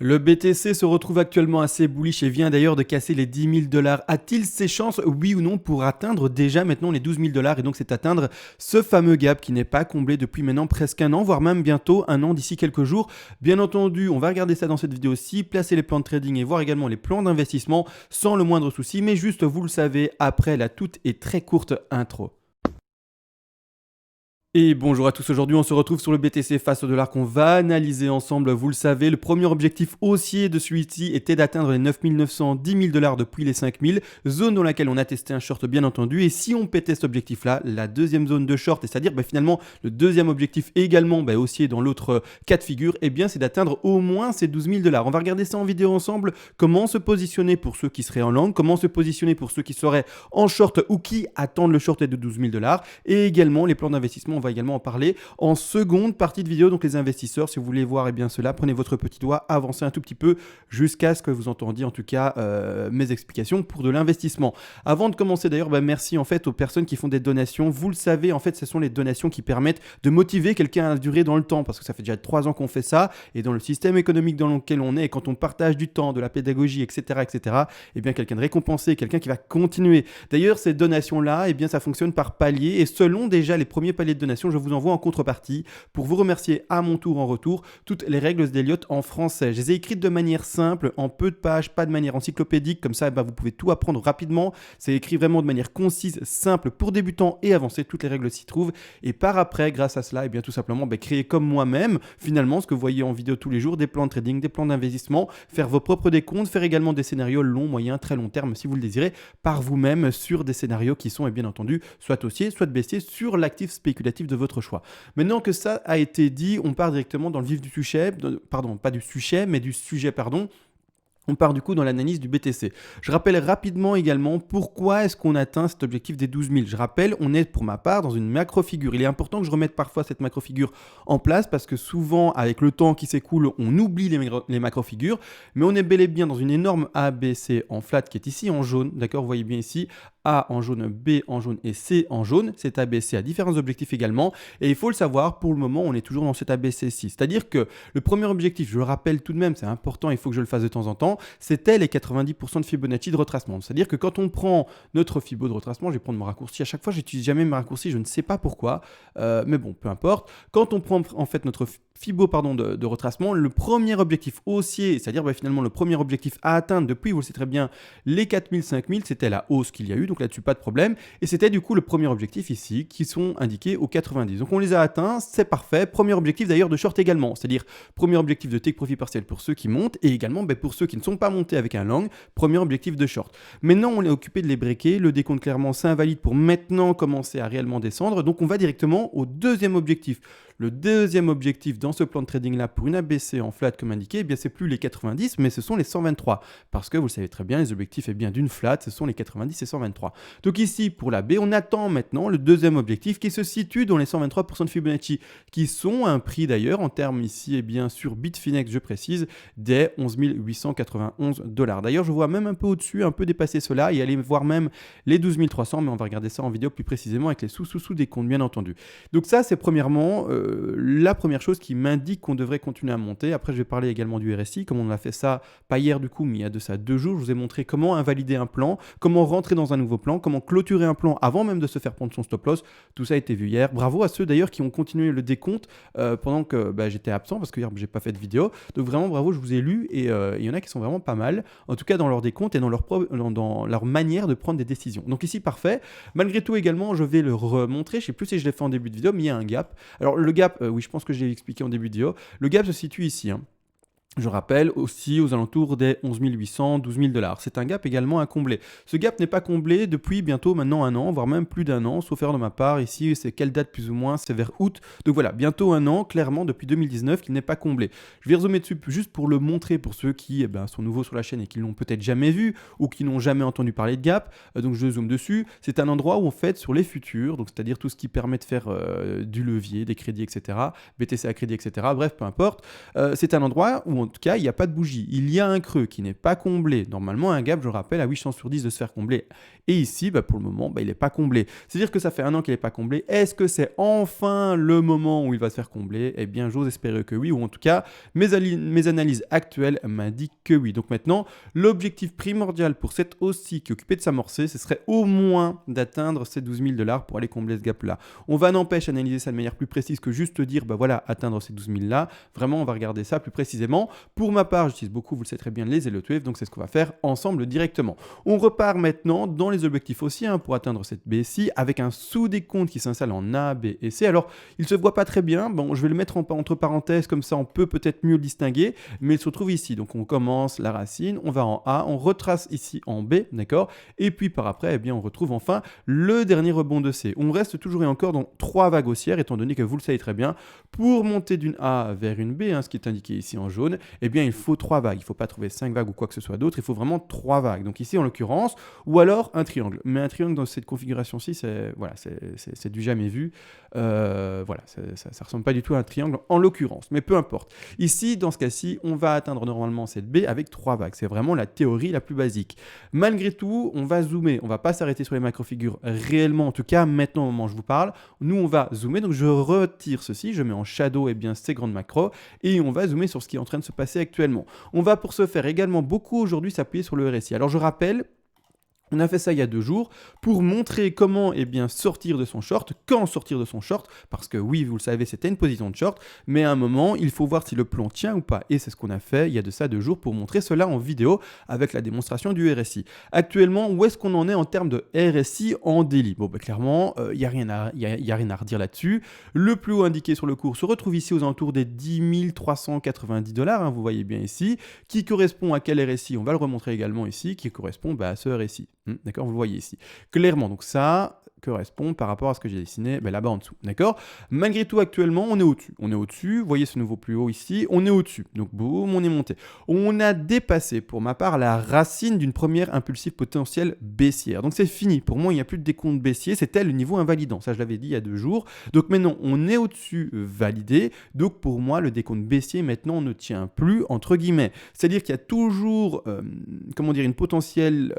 Le BTC se retrouve actuellement assez bullish et vient d'ailleurs de casser les 10 000 $. A-t-il ses chances, oui ou non, pour atteindre déjà maintenant les 12 000 $? Et donc c'est atteindre ce fameux gap qui n'est pas comblé depuis maintenant presque un an, voire même bientôt un an d'ici quelques jours. Bien entendu, on va regarder ça dans cette vidéo-ci, placer les plans de trading et voir également les plans d'investissement sans le moindre souci, mais juste vous le savez, après la toute et très courte intro. Et bonjour à tous, aujourd'hui on se retrouve sur le BTC face au dollar qu'on va analyser ensemble, vous le savez. Le premier objectif haussier de celui-ci était d'atteindre les 9 900, 10 000 $ depuis les 5 000, zone dans laquelle on a testé un short bien entendu. Et si on pétait cet objectif-là, la deuxième zone de short, c'est-à-dire finalement le deuxième objectif également haussier dans l'autre cas de figure, eh bien c'est d'atteindre au moins ces 12 000 $. On va regarder ça en vidéo ensemble, comment se positionner pour ceux qui seraient en long, comment se positionner pour ceux qui seraient en short ou qui attendent le short de 12 000 $, et également les plans d'investissement. On va également en parler en seconde partie de vidéo. Donc les investisseurs, si vous voulez voir cela, prenez votre petit doigt, avancez un tout petit peu jusqu'à ce que vous entendiez en tout cas mes explications pour de l'investissement. Avant de commencer d'ailleurs, merci en fait aux personnes qui font des donations. Vous le savez, en fait ce sont les donations qui permettent de motiver quelqu'un à durer dans le temps, parce que ça fait déjà 3 ans qu'on fait ça, et dans le système économique dans lequel on est, et quand on partage du temps, de la pédagogie, etc., et bien quelqu'un de récompensé, quelqu'un qui va continuer. D'ailleurs ces donations là, ça fonctionne par palier, et selon déjà les premiers paliers de donation, je vous envoie en contrepartie, pour vous remercier à mon tour en retour, toutes les règles d'Elliott en français. Je les ai écrites de manière simple, en peu de pages, pas de manière encyclopédique, comme ça vous pouvez tout apprendre rapidement. C'est écrit vraiment de manière concise, simple pour débutants et avancés, toutes les règles s'y trouvent. Et par après, grâce à cela, tout simplement créer comme moi-même, finalement, ce que vous voyez en vidéo tous les jours, des plans de trading, des plans d'investissement, faire vos propres décomptes, faire également des scénarios long, moyen, très long terme, si vous le désirez, par vous-même, sur des scénarios qui sont, bien entendu, soit haussiers, soit baissiers, sur l'actif spéculatif de votre choix. Maintenant que ça a été dit, on part directement dans le vif du sujet, pas du sujet, mais du sujet, pardon. On part du coup dans l'analyse du BTC. Je rappelle rapidement également pourquoi est-ce qu'on atteint cet objectif des 12 000. Je rappelle, on est pour ma part dans une macro-figure. Il est important que je remette parfois cette macro-figure en place parce que souvent, avec le temps qui s'écoule, on oublie les macro-figures. Mais on est bel et bien dans une énorme ABC en flat qui est ici en jaune. D'accord, vous voyez bien ici. A en jaune, B en jaune et C en jaune. Cet ABC a différents objectifs également. Et il faut le savoir, pour le moment, on est toujours dans cet ABC-ci. C'est-à-dire que le premier objectif, je le rappelle tout de même, c'est important, il faut que je le fasse de temps en temps, c'était les 90% de Fibonacci de retracement. C'est-à-dire que quand on prend notre Fibo de retracement, je vais prendre mon raccourci. À chaque fois, j'utilise jamais mes raccourcis, je ne sais pas pourquoi, mais bon, peu importe. Quand on prend en fait notre Fibo de retracement, le premier objectif haussier, c'est-à-dire finalement le premier objectif à atteindre depuis, vous le savez très bien, les 4000, 5000, c'était la hausse qu'il y a eu, donc là-dessus pas de problème, et c'était du coup le premier objectif ici, qui sont indiqués aux 90. Donc on les a atteints, c'est parfait. Premier objectif d'ailleurs de short également, c'est-à-dire premier objectif de take profit partiel pour ceux qui montent, et également pour ceux qui ne sont pas montés avec un long, premier objectif de short. Maintenant on est occupé de les breaker, le décompte clairement s'invalide pour maintenant commencer à réellement descendre, donc on va directement au deuxième objectif. Le deuxième objectif dans ce plan de trading là pour une ABC en flat comme indiqué, c'est plus les 90 mais ce sont les 123, parce que vous le savez très bien, les objectifs d'une flat, ce sont les 90 et 123. Donc ici pour la B, on attend maintenant le deuxième objectif qui se situe dans les 123% de Fibonacci, qui sont un prix d'ailleurs en termes ici sur Bitfinex, je précise, des 11 891 $. D'ailleurs je vois même un peu au-dessus, un peu dépasser cela et aller voir même les 12 300, mais on va regarder ça en vidéo plus précisément avec les sous des comptes bien entendu. Donc ça c'est premièrement la première chose qui m'indique qu'on devrait continuer à monter. Après, je vais parler également du RSI, comme on a fait ça, pas hier du coup, mais il y a de ça 2 jours. Je vous ai montré comment invalider un plan, comment rentrer dans un nouveau plan, comment clôturer un plan avant même de se faire prendre son stop loss. Tout ça a été vu hier. Bravo à ceux d'ailleurs qui ont continué le décompte pendant que j'étais absent, parce que hier, j'ai pas fait de vidéo. Donc vraiment, bravo, je vous ai lu et il y en a qui sont vraiment pas mal, en tout cas dans leur décompte et dans leur manière de prendre des décisions. Donc ici, parfait. Malgré tout également, je vais le remontrer. Je sais plus si je l'ai fait en début de vidéo, mais il y a un gap. Alors le gap, oui, je pense que j'ai expliqué en début de vidéo. Le gap se situe ici. Je rappelle aussi aux alentours des 11 800, 12 000 $. C'est un gap également à combler. Ce gap n'est pas comblé depuis bientôt maintenant un an, voire même plus d'un an, sauf erreur de ma part. Ici, c'est quelle date plus ou moins? C'est vers août. Donc voilà, bientôt un an, clairement, depuis 2019, qu'il n'est pas comblé. Je vais rezoomer dessus juste pour le montrer pour ceux qui sont nouveaux sur la chaîne et qui ne l'ont peut-être jamais vu ou qui n'ont jamais entendu parler de gap. Donc je zoome dessus. C'est un endroit où on fait sur les futurs, donc c'est-à-dire tout ce qui permet de faire du levier, des crédits, etc., BTC à crédit, etc. Bref, peu importe. C'est un endroit où ou en tout cas, il n'y a pas de bougie. Il y a un creux qui n'est pas comblé. Normalement, un gap, je rappelle, a 8 chances sur 10 de se faire combler. Et ici, pour le moment, il n'est pas comblé. C'est-à-dire que ça fait un an qu'il n'est pas comblé. Est-ce que c'est enfin le moment où il va se faire combler? Eh bien, j'ose espérer que oui, ou en tout cas, mes analyses actuelles m'indiquent que oui. Donc maintenant, l'objectif primordial pour cette hausse-ci qui est occupée de s'amorcer, ce serait au moins d'atteindre ces 12 000 $ pour aller combler ce gap-là. On va n'empêche analyser ça de manière plus précise que juste dire, voilà, atteindre ces 12 000 là. Vraiment, on va regarder ça plus précisément. Pour ma part, j'utilise beaucoup, vous le savez très bien, les Elliott Wave, donc c'est ce qu'on va faire ensemble directement. On repart maintenant dans les objectifs haussiers pour atteindre cette BSI avec un sous-décompte qui s'installe en A, B et C. Alors, il ne se voit pas très bien. Bon, je vais le mettre entre parenthèses, comme ça on peut peut-être mieux le distinguer, mais il se retrouve ici. Donc, on commence la racine, on va en A, on retrace ici en B, d'accord? Et puis par après, eh bien, on retrouve enfin le dernier rebond de C. On reste toujours et encore dans 3 vagues haussières, étant donné que vous le savez très bien, pour monter d'une A vers une B, ce qui est indiqué ici en jaune, eh bien, il faut 3 vagues. Il ne faut pas trouver 5 vagues ou quoi que ce soit d'autre, il faut vraiment 3 vagues. Donc ici, en l'occurrence, ou alors un triangle. Mais un triangle dans cette configuration-ci, c'est du jamais vu. Voilà, ça ne ressemble pas du tout à un triangle en l'occurrence, mais peu importe. Ici, dans ce cas-ci, on va atteindre normalement cette B avec 3 vagues. C'est vraiment la théorie la plus basique. Malgré tout, on va zoomer. On ne va pas s'arrêter sur les macrofigures réellement, en tout cas, maintenant au moment où je vous parle. Nous, on va zoomer. Donc, je retire ceci, je mets en shadow ces grandes macros et on va zoomer sur ce qui est en train de se passer actuellement. On va pour ce faire également beaucoup aujourd'hui s'appuyer sur le RSI. Alors, je rappelle, on a fait ça il y a 2 jours pour montrer comment sortir de son short, quand sortir de son short, parce que oui, vous le savez, c'était une position de short, mais à un moment, il faut voir si le plan tient ou pas. Et c'est ce qu'on a fait il y a de ça 2 jours pour montrer cela en vidéo avec la démonstration du RSI. Actuellement, où est-ce qu'on en est en termes de RSI en daily? Bon, clairement, il n'y a rien à redire là-dessus. Le plus haut indiqué sur le cours se retrouve ici aux alentours des 10 390 $, vous voyez bien ici, qui correspond à quel RSI? On va le remontrer également ici, qui correspond à ce RSI. D'accord, vous le voyez ici. Clairement, donc ça correspond par rapport à ce que j'ai dessiné là-bas en dessous. D'accord? Malgré tout, actuellement, on est au-dessus. On est au-dessus. Vous voyez ce nouveau plus haut ici. On est au-dessus. Donc, boum, on est monté. On a dépassé, pour ma part, la racine d'une première impulsive potentielle baissière. Donc, c'est fini. Pour moi, il n'y a plus de décompte baissier. C'était le niveau invalidant. Ça, je l'avais dit il y a 2 jours. Donc, maintenant, on est au-dessus validé. Donc, pour moi, le décompte baissier, maintenant, ne tient plus, entre guillemets. C'est-à-dire qu'il y a toujours, une potentielle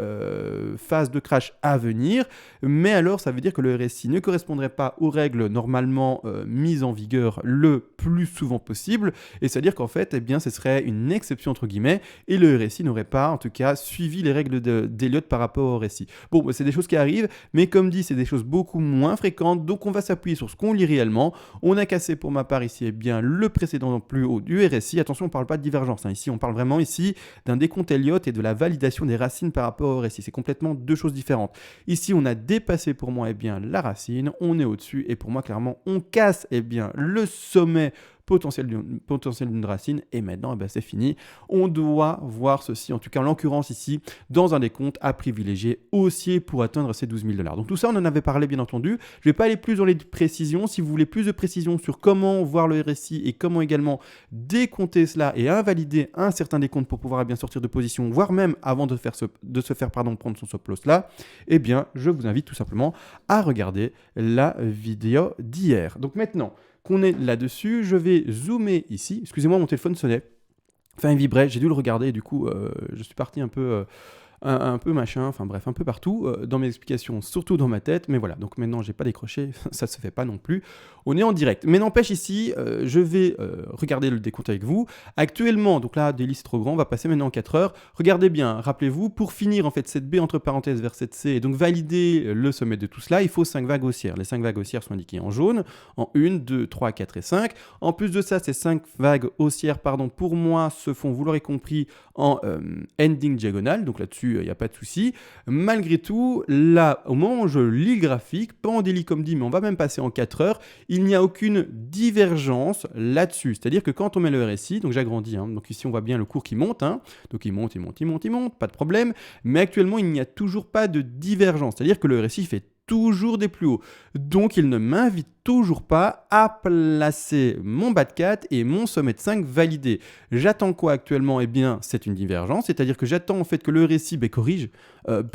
phase de crash à venir. Mais alors, ça veut dire que le RSI ne correspondrait pas aux règles normalement mises en vigueur le plus souvent possible, et c'est-à-dire qu'en fait, ce serait une exception entre guillemets, et le RSI n'aurait pas, en tout cas, suivi les règles d'Elliott par rapport au RSI. Bon, c'est des choses qui arrivent, mais comme dit, c'est des choses beaucoup moins fréquentes, donc on va s'appuyer sur ce qu'on lit réellement. On a cassé pour ma part ici, le précédent plus haut du RSI. Attention, on ne parle pas de divergence, ici, on parle vraiment ici d'un décompte Elliott et de la validation des racines par rapport au RSI. C'est complètement 2 choses différentes. Ici, on a dépassé pour moi la racine, on est au-dessus et pour moi clairement on casse le sommet potentiel d'une racine et maintenant c'est fini. On doit voir ceci, en tout cas en l'occurrence ici, dans un décompte à privilégier haussier pour atteindre ces 12 000 $. Donc tout ça on en avait parlé bien entendu, je ne vais pas aller plus dans les précisions. Si vous voulez plus de précisions sur comment voir le RSI et comment également décompter cela et invalider un certain décompte pour pouvoir sortir de position, voire même avant de se faire prendre son stop loss là, je vous invite tout simplement à regarder la vidéo d'hier. Donc maintenant qu'on est là-dessus, je vais zoomer ici. Excusez-moi, mon téléphone sonnait. Enfin, il vibrait, j'ai dû le regarder et du coup, je suis parti un peu machin, enfin bref, un peu partout dans mes explications, surtout dans ma tête. Mais voilà, donc maintenant, j'ai pas décroché, ça se fait pas non plus. On est en direct. Mais n'empêche ici, je vais regarder le décompte avec vous. Actuellement, donc là, daily c'est trop grand, on va passer maintenant en 4 heures. Regardez bien, rappelez-vous, pour finir en fait cette B entre parenthèses vers cette C et donc valider le sommet de tout cela, il faut 5 vagues haussières. Les 5 vagues haussières sont indiquées en jaune, en 1, 2, 3, 4 et 5. En plus de ça, ces 5 vagues haussières, pour moi, se font, vous l'aurez compris, en ending diagonale. Donc là-dessus, il n'y a pas de souci. Malgré tout, là, au moment où je lis le graphique, pas en daily comme dit, mais on va même passer en 4 heures, il n'y a aucune divergence là-dessus. C'est-à-dire que quand on met le RSI, donc j'agrandis, donc ici on voit bien le cours qui monte, donc il monte, pas de problème, mais actuellement il n'y a toujours pas de divergence. C'est-à-dire que le RSI fait toujours des plus hauts. Donc il ne m'invite toujours pas à placer mon bas de 4 et mon sommet de 5 validé. J'attends quoi actuellement? Eh bien, c'est une divergence, c'est-à-dire que j'attends en fait que le récit corrige,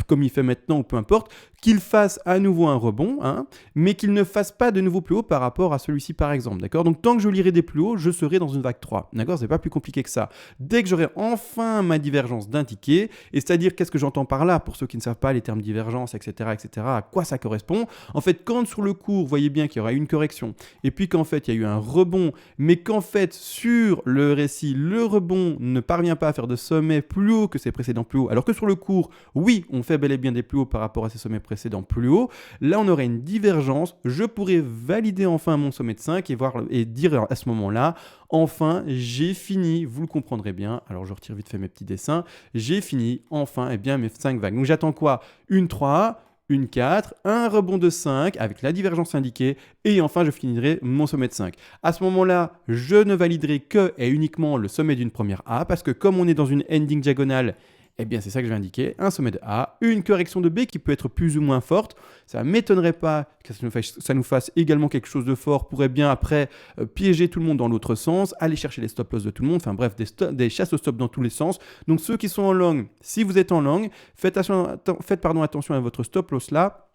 comme il fait maintenant ou peu importe, qu'il fasse à nouveau un rebond, hein, mais qu'il ne fasse pas de nouveau plus haut par rapport à celui-ci par exemple, d'accord? Donc tant que je lirai des plus hauts, je serai dans une vague 3, d'accord? C'est pas plus compliqué que ça. Dès que j'aurai enfin ma divergence d'un ticket, et c'est-à-dire qu'est-ce que j'entends par là, pour ceux qui ne savent pas les termes divergence, etc., à quoi ça correspond? En fait, quand sur le cours, vous voyez bien qu'il y aura eu une correction, et puis qu'en fait, il y a eu un rebond, mais qu'en fait, sur le récit, le rebond ne parvient pas à faire de sommet plus haut que ses précédents plus hauts, alors que sur le cours, oui, on fait bel et bien des plus hauts par rapport à ses sommets précédents plus hauts, là, on aurait une divergence, je pourrais valider enfin mon sommet de 5 et dire à ce moment-là, enfin, j'ai fini, vous le comprendrez bien, alors je retire vite fait mes petits dessins, j'ai fini, enfin, eh bien, mes 5 vagues. Donc j'attends quoi? Une 3, une 4, un rebond de 5 avec la divergence indiquée, et enfin je finirai mon sommet de 5. À ce moment-là, je ne validerai que et uniquement le sommet d'une première A, parce que comme on est dans une ending diagonale, eh bien c'est ça que je vais indiquer, un sommet de A, une correction de B qui peut être plus ou moins forte. Ça ne m'étonnerait pas que ça nous fasse également quelque chose de fort, pourrait bien après piéger tout le monde dans l'autre sens, aller chercher les stop loss de tout le monde, enfin bref, des chasses au stop dans tous les sens. Donc ceux qui sont en long, si vous êtes en long, faites attention à votre stop loss là,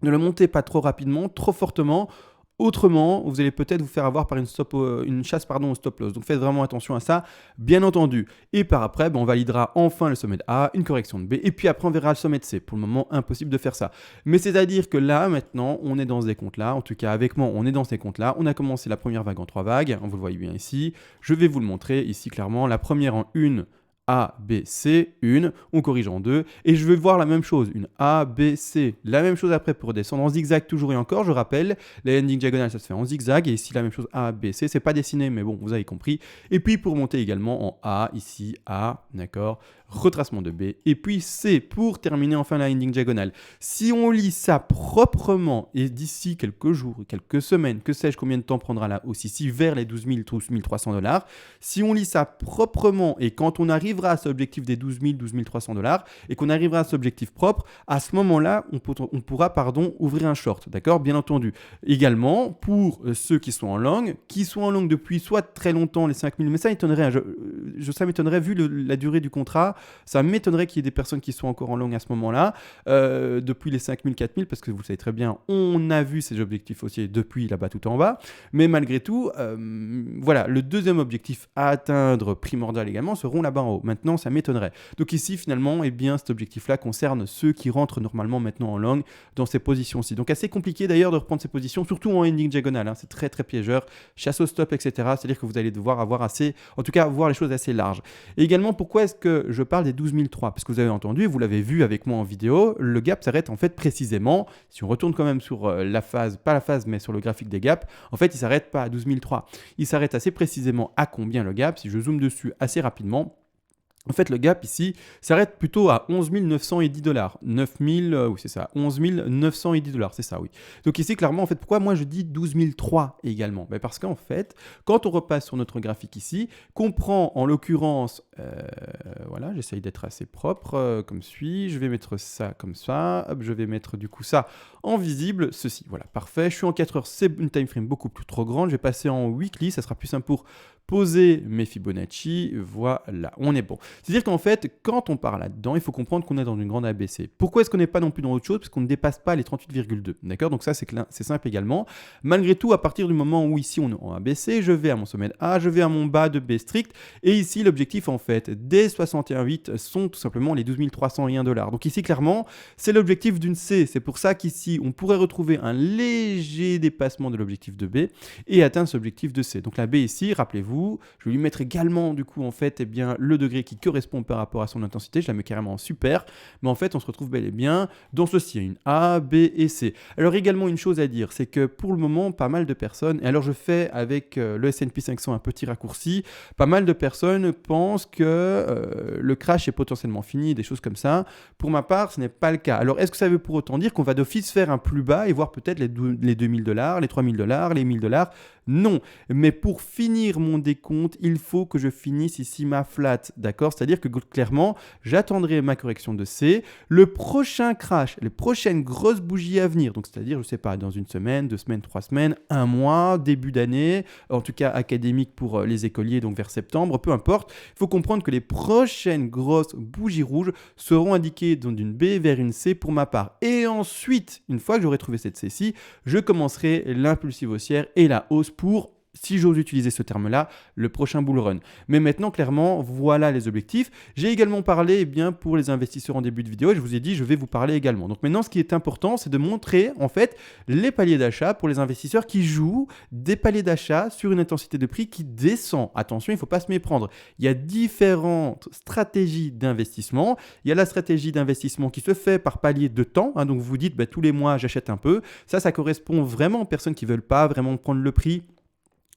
ne le montez pas trop rapidement, trop fortement. Autrement, vous allez peut-être vous faire avoir par une chasse au stop loss. Donc faites vraiment attention à ça, bien entendu. Et par après, on validera enfin le sommet de A, une correction de B, et puis après on verra le sommet de C. Pour le moment, impossible de faire ça. Mais c'est-à-dire que là, maintenant, on est dans ces comptes-là. En tout cas, avec moi, on est dans ces comptes-là. On a commencé la première vague en 3 vagues. Vous le voyez bien ici. Je vais vous le montrer ici clairement. La première en 1. A, B, C, une, on corrige en 2, et je vais voir la même chose, une A, B, C, la même chose après pour descendre en zigzag toujours et encore, je rappelle, les ending diagonales ça se fait en zigzag, et ici la même chose A, B, C, c'est pas dessiné, mais bon, vous avez compris, et puis pour monter également en A, ici, A, d'accord, retracement de B, et puis C pour terminer enfin la ending diagonale. Si on lit ça proprement, et d'ici quelques jours, quelques semaines, que sais-je combien de temps prendra là aussi, ici vers les 12 300$, si on lit ça proprement, et quand on arrive à cet objectif des 12 300$ et qu'on arrivera à cet objectif propre, à ce moment-là, on pourra ouvrir un short, d'accord? Bien entendu. Également, pour ceux qui sont en long depuis soit très longtemps, les 5000, mais ça m'étonnerait, ça m'étonnerait vu la durée du contrat, ça m'étonnerait qu'il y ait des personnes qui sont encore en long à ce moment-là, depuis les 5000, 4000, parce que vous le savez très bien, on a vu ces objectifs haussiers depuis là-bas tout en bas, mais malgré tout, voilà, le deuxième objectif à atteindre primordial également seront là-bas en haut. Maintenant, ça m'étonnerait. Donc ici, finalement, eh bien, cet objectif-là concerne ceux qui rentrent normalement maintenant en long dans ces positions-ci. Donc assez compliqué d'ailleurs de reprendre ces positions, surtout en ending diagonale. Hein. C'est très très piégeur, chasse au stop, etc. C'est-à-dire que vous allez devoir avoir voir les choses assez larges. Et également, pourquoi est-ce que je parle des 12 003? Parce que vous avez entendu, vous l'avez vu avec moi en vidéo, le gap s'arrête en fait précisément, si on retourne quand même sur la phase, pas la phase, mais sur le graphique des gaps, en fait, il s'arrête pas à 12 003. Il s'arrête assez précisément à combien le gap? Si je zoome dessus assez rapidement, en fait, le gap ici s'arrête plutôt à 11 910$. 9000, oui, c'est ça, 11 910$, c'est ça, oui. Donc ici, clairement, en fait, pourquoi moi je dis 12 003 également? Parce qu'en fait, quand on repasse sur notre graphique ici, qu'on prend en l'occurrence, voilà, j'essaye d'être assez propre, comme suit, je vais mettre ça comme ça, hop, je vais mettre du coup ça en visible, ceci, voilà, parfait. Je suis en 4 heures, c'est une time frame beaucoup plus trop grande, je vais passer en weekly, ça sera plus simple pour poser mes Fibonacci, voilà, on est bon. C'est-à-dire qu'en fait, quand on part là-dedans, il faut comprendre qu'on est dans une grande ABC. Pourquoi est-ce qu'on n'est pas non plus dans autre chose? Parce qu'on ne dépasse pas les 38,2, d'accord? Donc ça, c'est simple également. Malgré tout, à partir du moment où ici, on est en ABC, je vais à mon sommet de A, je vais à mon bas de B strict, et ici, l'objectif, en fait, des 61,8 sont tout simplement les 12 301$. Donc ici, clairement, c'est l'objectif d'une C. C'est pour ça qu'ici, on pourrait retrouver un léger dépassement de l'objectif de B et atteindre cet objectif de C. Donc la B ici, rappelez-vous, je vais lui mettre également du coup en fait le degré qui correspond par rapport à son intensité, je la mets carrément en super, mais en fait on se retrouve bel et bien dans ceci, une A, B et C. Alors également une chose à dire, c'est que pour le moment pas mal de personnes, et alors je fais avec le S&P 500 un petit raccourci, pas mal de personnes pensent que le crash est potentiellement fini, des choses comme ça. Pour ma part ce n'est pas le cas. Alors est-ce que ça veut pour autant dire qu'on va d'office faire un plus bas et voir peut-être les $2000, les $3000, les $1000? Non, mais pour finir mon des comptes, il faut que je finisse ici ma flat, d'accord? C'est-à-dire que clairement, j'attendrai ma correction de C, le prochain crash, les prochaines grosses bougies à venir, donc c'est-à-dire, je sais pas, dans une semaine, 2 semaines, 3 semaines, un mois, début d'année, en tout cas académique pour les écoliers, donc vers septembre, peu importe, il faut comprendre que les prochaines grosses bougies rouges seront indiquées d'une B vers une C pour ma part. Et ensuite, une fois que j'aurai trouvé cette C-ci, je commencerai l'impulsive haussière et la hausse pour, si j'ose utiliser ce terme-là, le prochain bull run. Mais maintenant, clairement, voilà les objectifs. J'ai également parlé bien pour les investisseurs en début de vidéo et je vous ai dit, je vais vous parler également. Donc maintenant, ce qui est important, c'est de montrer en fait les paliers d'achat pour les investisseurs qui jouent des paliers d'achat sur une intensité de prix qui descend. Attention, il ne faut pas se méprendre. Il y a différentes stratégies d'investissement. Il y a la stratégie d'investissement qui se fait par palier de temps. Donc vous vous dites, tous les mois, j'achète un peu. Ça correspond vraiment aux personnes qui ne veulent pas vraiment prendre le prix.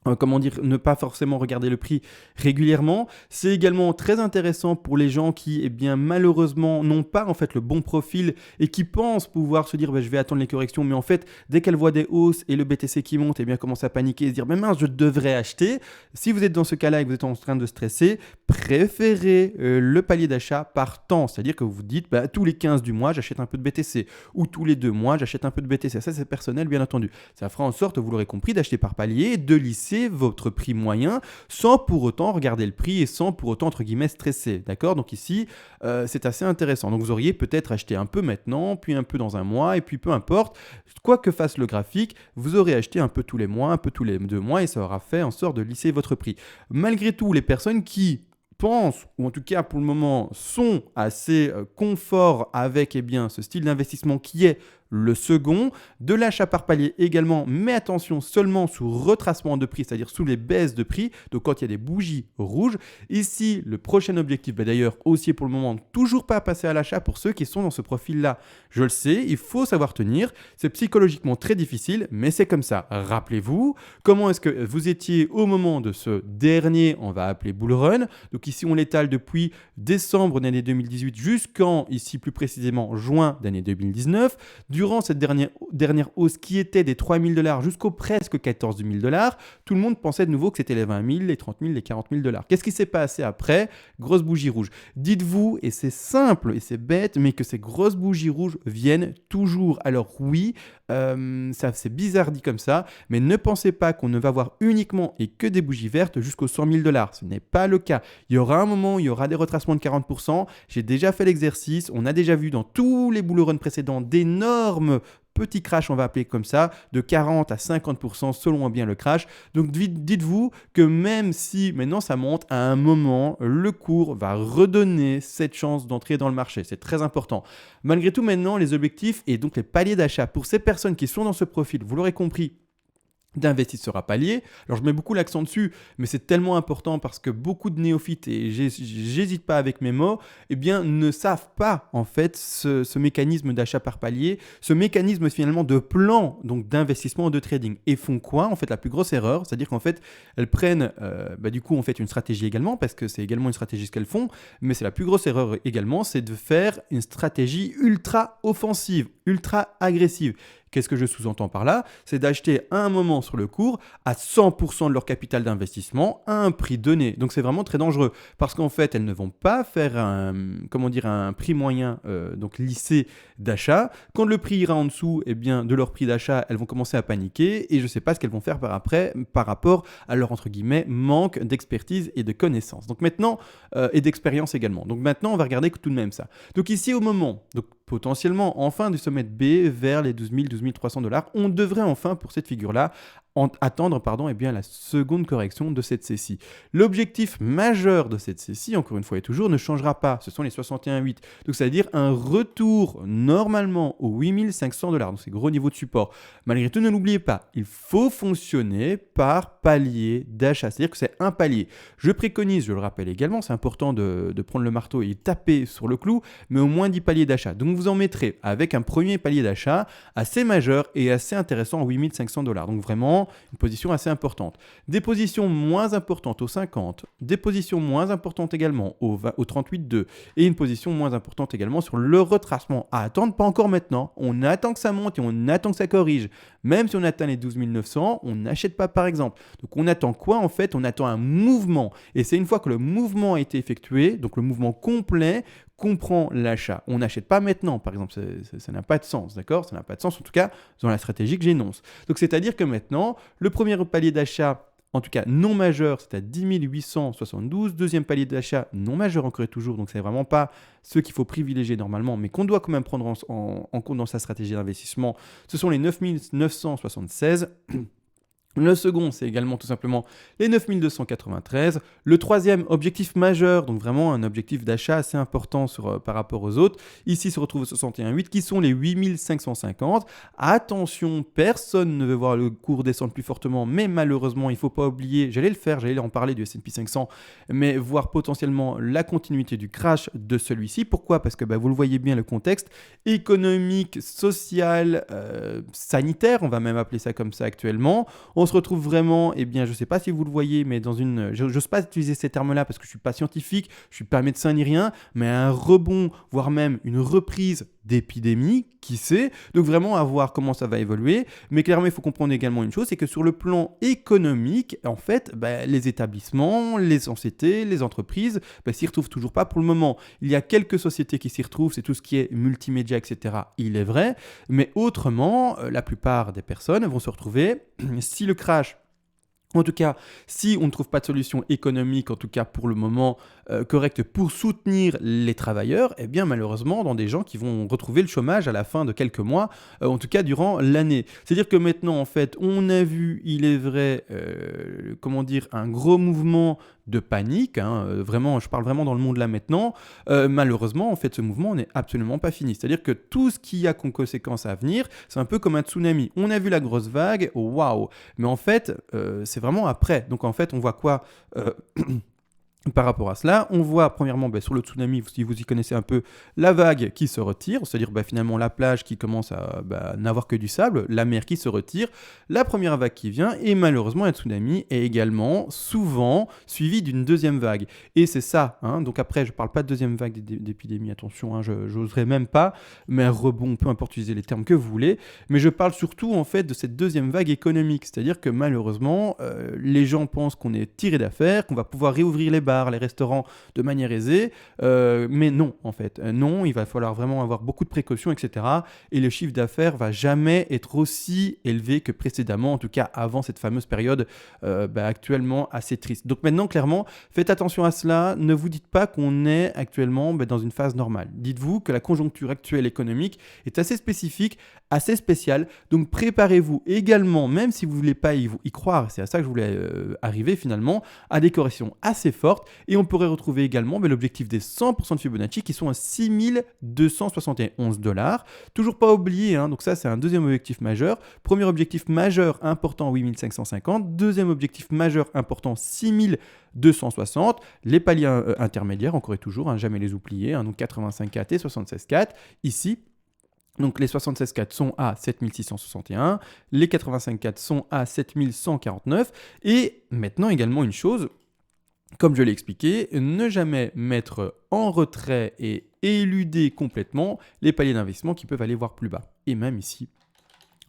Ne pas forcément regarder le prix régulièrement. C'est également très intéressant pour les gens qui, malheureusement, n'ont pas en fait le bon profil et qui pensent pouvoir se dire je vais attendre les corrections, mais en fait, dès qu'elles voient des hausses et le BTC qui monte, commencent à paniquer et se dire mais mince, je devrais acheter. Si vous êtes dans ce cas-là et que vous êtes en train de stresser, préférez le palier d'achat par temps, c'est-à-dire que vous vous dites tous les 15 du mois, j'achète un peu de BTC ou tous les 2 mois, j'achète un peu de BTC. Ça, c'est personnel, bien entendu. Ça fera en sorte, vous l'aurez compris, d'acheter par palier, de lisser votre prix moyen sans pour autant regarder le prix et sans pour autant entre guillemets stresser, d'accord? Donc ici c'est assez intéressant. Donc vous auriez peut-être acheté un peu maintenant, puis un peu dans un mois et puis peu importe, quoi que fasse le graphique, vous aurez acheté un peu tous les mois, un peu tous les 2 mois et ça aura fait en sorte de lisser votre prix. Malgré tout, les personnes qui pensent, ou en tout cas pour le moment sont assez confort avec ce style d'investissement qui est le second, de l'achat par palier également, mais attention seulement sous retracement de prix, c'est-à-dire sous les baisses de prix, donc quand il y a des bougies rouges. Ici, le prochain objectif, d'ailleurs haussier pour le moment, toujours pas passer à l'achat pour ceux qui sont dans ce profil-là. Je le sais, il faut savoir tenir, c'est psychologiquement très difficile, mais c'est comme ça. Rappelez-vous, comment est-ce que vous étiez au moment de ce dernier, on va appeler bull run, donc ici on l'étale depuis décembre d'année 2018 jusqu'en, ici plus précisément, juin d'année 2019, durant cette dernière hausse qui était des 3 000 $ jusqu'aux presque 14 000 $, tout le monde pensait de nouveau que c'était les 20 000, les 30 000, les 40 000 $. Qu'est-ce qui s'est passé après? Grosse bougie rouge. Dites-vous, et c'est simple et c'est bête, mais que ces grosses bougies rouges viennent toujours. Alors oui, ça c'est bizarre dit comme ça, mais ne pensez pas qu'on ne va voir uniquement et que des bougies vertes jusqu'aux 100 000 $. Ce n'est pas le cas. Il y aura un moment où il y aura des retracements de 40%. J'ai déjà fait l'exercice. On a déjà vu dans tous les bull runs précédents d'énormes petits crash, on va appeler comme ça, de 40 à 50% selon bien le crash. Donc dites-vous que même si maintenant ça monte, à un moment, le cours va redonner cette chance d'entrer dans le marché. C'est très important. Malgré tout, maintenant, les objectifs et donc les paliers d'achat pour ces personnes qui sont dans ce profil, vous l'aurez compris, d'investisseurs à palier. Alors je mets beaucoup l'accent dessus, mais c'est tellement important parce que beaucoup de néophytes, et j'hésite pas avec mes mots, ne savent pas en fait ce mécanisme d'achat par palier, ce mécanisme finalement de plan donc d'investissement de trading. Et font quoi? En fait, la plus grosse erreur, c'est-à-dire qu'en fait, elles prennent du coup en fait une stratégie également, parce que c'est également une stratégie ce qu'elles font, mais c'est la plus grosse erreur également, c'est de faire une stratégie ultra offensive, ultra agressive. Qu'est-ce que je sous-entends par là? C'est d'acheter à un moment sur le cours à 100% de leur capital d'investissement à un prix donné. Donc c'est vraiment très dangereux parce qu'en fait, elles ne vont pas faire un prix moyen donc lissé d'achat. Quand le prix ira en dessous de leur prix d'achat, elles vont commencer à paniquer et je ne sais pas ce qu'elles vont faire par rapport à leur entre guillemets manque d'expertise et de connaissances. Donc maintenant, et d'expérience également. Donc maintenant, on va regarder tout de même ça. Donc ici au moment, donc potentiellement en fin du sommet de B vers les 12 000, 12 300 $, on devrait enfin pour cette figure-là attendre la seconde correction de cette C-ci. L'objectif majeur de cette C-ci, encore une fois et toujours, ne changera pas. Ce sont les 61,8. Donc, c'est-à-dire un retour normalement aux 8500 $. Donc, c'est gros niveau de support. Malgré tout, ne l'oubliez pas, il faut fonctionner par palier d'achat. C'est-à-dire que c'est un palier. Je préconise, je le rappelle également, c'est important de prendre le marteau et taper sur le clou, mais au moins 10 paliers d'achat. Donc, vous en mettrez avec un premier palier d'achat assez majeur et assez intéressant à 8500 $. Donc, vraiment, une position assez importante. Des positions moins importantes au 50, des positions moins importantes également au 38,2 et une position moins importante également sur le retracement. À attendre, pas encore maintenant. On attend que ça monte et on attend que ça corrige. Même si on atteint les 12 900, on n'achète pas par exemple. Donc on attend quoi en fait? On attend un mouvement. Et c'est une fois que le mouvement a été effectué, donc le mouvement complet, comprend l'achat. On n'achète pas maintenant, par exemple, ça n'a pas de sens, d'accord? Ça n'a pas de sens, en tout cas, dans la stratégie que j'énonce. Donc, c'est-à-dire que maintenant, le premier palier d'achat, en tout cas non majeur, c'est à 10 872. Deuxième palier d'achat non majeur encore et toujours, donc c'est vraiment pas ce qu'il faut privilégier normalement, mais qu'on doit quand même prendre en compte dans sa stratégie d'investissement. Ce sont les 9 976. Le second, c'est également tout simplement les 9293. Le troisième, objectif majeur, donc vraiment un objectif d'achat assez important par rapport aux autres. Ici se retrouve 61,8 qui sont les 8550. Attention, personne ne veut voir le cours descendre plus fortement, mais malheureusement, il ne faut pas oublier, j'allais en parler du S&P 500, mais voir potentiellement la continuité du crash de celui-ci. Pourquoi? Parce que vous le voyez bien, le contexte économique, social, sanitaire, on va même appeler ça comme ça actuellement. On se retrouve vraiment, je ne sais pas si vous le voyez, mais dans une... Je n'ose pas utiliser ces termes-là parce que je ne suis pas scientifique, je ne suis pas médecin ni rien, mais un rebond, voire même une reprise d'épidémie, qui sait. Donc vraiment à voir comment ça va évoluer. Mais clairement, il faut comprendre également une chose, c'est que sur le plan économique, en fait, les établissements, les sociétés, les entreprises, s'y retrouvent toujours pas pour le moment. Il y a quelques sociétés qui s'y retrouvent, c'est tout ce qui est multimédia, etc. Il est vrai. Mais autrement, la plupart des personnes vont se retrouver, si le crash... En tout cas, si on ne trouve pas de solution économique, en tout cas pour le moment correcte pour soutenir les travailleurs, malheureusement, dans des gens qui vont retrouver le chômage à la fin de quelques mois, en tout cas durant l'année. C'est-à-dire que maintenant, en fait, on a vu, il est vrai, un gros mouvement de panique. Vraiment, je parle vraiment dans le monde là maintenant. Malheureusement, en fait, ce mouvement n'est absolument pas fini. C'est-à-dire que tout ce qui a comme conséquence à venir, c'est un peu comme un tsunami. On a vu la grosse vague, waouh. Mais en fait, c'est vraiment après. Donc en fait, on voit quoi par rapport à cela? On voit premièrement sur le tsunami, si vous y connaissez un peu, la vague qui se retire, c'est-à-dire finalement la plage qui commence à n'avoir que du sable, la mer qui se retire, la première vague qui vient, et malheureusement un tsunami est également souvent suivi d'une deuxième vague. Et c'est ça, donc après je ne parle pas de deuxième vague d'épidémie, attention, je n'oserais même pas, mais un rebond, peu importe, utiliser les termes que vous voulez, mais je parle surtout en fait de cette deuxième vague économique, c'est-à-dire que malheureusement les gens pensent qu'on est tiré d'affaire, qu'on va pouvoir réouvrir les bars, les restaurants de manière aisée, mais non en fait, non, il va falloir vraiment avoir beaucoup de précautions, etc. Et le chiffre d'affaires va jamais être aussi élevé que précédemment, en tout cas avant cette fameuse période actuellement assez triste. Donc maintenant, clairement, faites attention à cela, ne vous dites pas qu'on est actuellement dans une phase normale. Dites-vous que la conjoncture actuelle économique est assez spécifique, assez spéciale, donc préparez-vous également, même si vous ne voulez pas y croire, c'est à ça que je voulais arriver finalement, à des corrections assez fortes. Et on pourrait retrouver également l'objectif des 100% de Fibonacci qui sont à 6271 $. Toujours pas oublié, donc ça c'est un deuxième objectif majeur. Premier objectif majeur important 8550. Deuxième objectif majeur important 6260. Les paliers intermédiaires, encore et toujours, jamais les oublier, donc 85,4 et 76,4. Ici, donc les 76,4 sont à 7661, les 85,4 sont à 7149. Et maintenant également une chose, comme je l'ai expliqué, ne jamais mettre en retrait et éluder complètement les paliers d'investissement qui peuvent aller voir plus bas. Et même ici,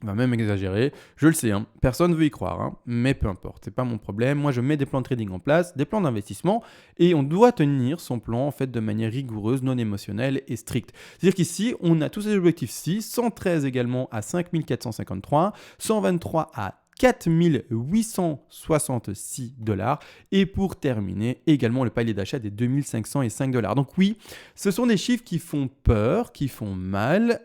on va même exagérer, je le sais, personne ne veut y croire, mais peu importe, c'est pas mon problème. Moi, je mets des plans de trading en place, des plans d'investissement, et on doit tenir son plan en fait de manière rigoureuse, non émotionnelle et stricte. C'est-à-dire qu'ici, on a tous ces objectifs-ci, 113 également à 5453, 123 à 4866 $. Et pour terminer, également le palier d'achat des 2505 $. Donc oui, ce sont des chiffres qui font peur, qui font mal,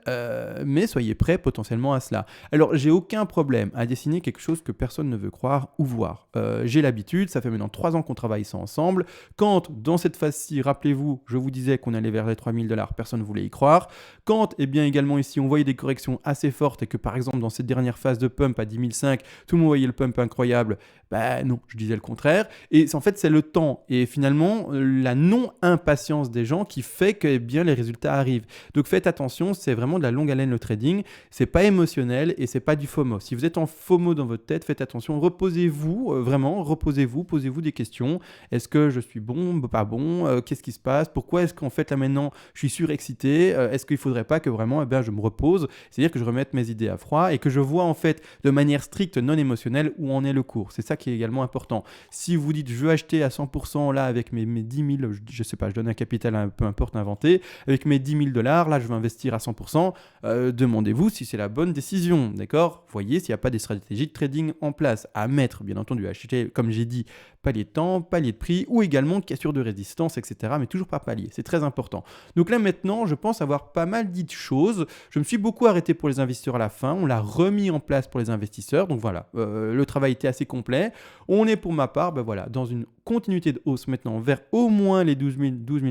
mais soyez prêts potentiellement à cela. Alors, j'ai aucun problème à dessiner quelque chose que personne ne veut croire ou voir. J'ai l'habitude, ça fait maintenant 3 ans qu'on travaille ça ensemble. Quand, dans cette phase-ci, rappelez-vous, je vous disais qu'on allait vers les 3000 $, personne ne voulait y croire. Quand, également ici, on voyait des corrections assez fortes et que, par exemple, dans cette dernière phase de pump à 10 500, tout le monde voyait le pump incroyable. Bah non, je disais le contraire. Et en fait, c'est le temps et finalement la non-impatience des gens qui fait que eh bien, les résultats arrivent. Donc faites attention, c'est vraiment de la longue haleine le trading. C'est pas émotionnel et c'est pas du FOMO. Si vous êtes en FOMO dans votre tête, faites attention, reposez-vous, vraiment, reposez-vous, posez-vous des questions. Est-ce que je suis bon, pas bon? Qu'est-ce qui se passe? Pourquoi est-ce qu'en fait là maintenant je suis surexcité? Est-ce qu'il faudrait pas que vraiment eh bien, je me repose, c'est-à-dire que je remette mes idées à froid et que je vois en fait de manière stricte, non émotionnelle, où en est le cours. C'est ça qui est également important. Si vous dites je veux acheter à 100% là avec mes 10 000, je sais pas, je donne un capital, peu importe, inventé, avec mes 10 000 dollars, là je veux investir à 100%, demandez-vous si c'est la bonne décision, d'accord? Voyez s'il n'y a pas des stratégies de trading en place à mettre, bien entendu, acheter, comme j'ai dit, palier de temps, palier de prix, ou également cassure de résistance, etc. Mais toujours par palier, c'est très important. Donc là maintenant, je pense avoir pas mal dit de choses. Je me suis beaucoup arrêté pour les investisseurs à la fin, on l'a remis en place pour les investisseurs, donc voilà, le travail était assez complet. On est pour ma part voilà, dans une continuité de hausse maintenant vers au moins les 12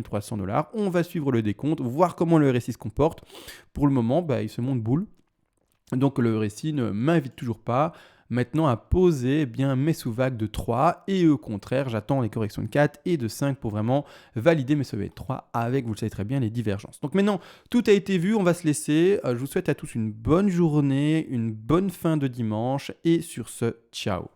300 dollars. On va suivre le décompte, voir comment le RSI se comporte. Pour le moment, il se monte boule. Donc le RSI ne m'invite toujours pas maintenant à poser bien mes sous-vagues de 3 et au contraire, j'attends les corrections de 4 et de 5 pour vraiment valider mes sommets de 3 avec, vous le savez très bien, les divergences. Donc maintenant, tout a été vu, on va se laisser. Je vous souhaite à tous une bonne journée, une bonne fin de dimanche et sur ce, ciao.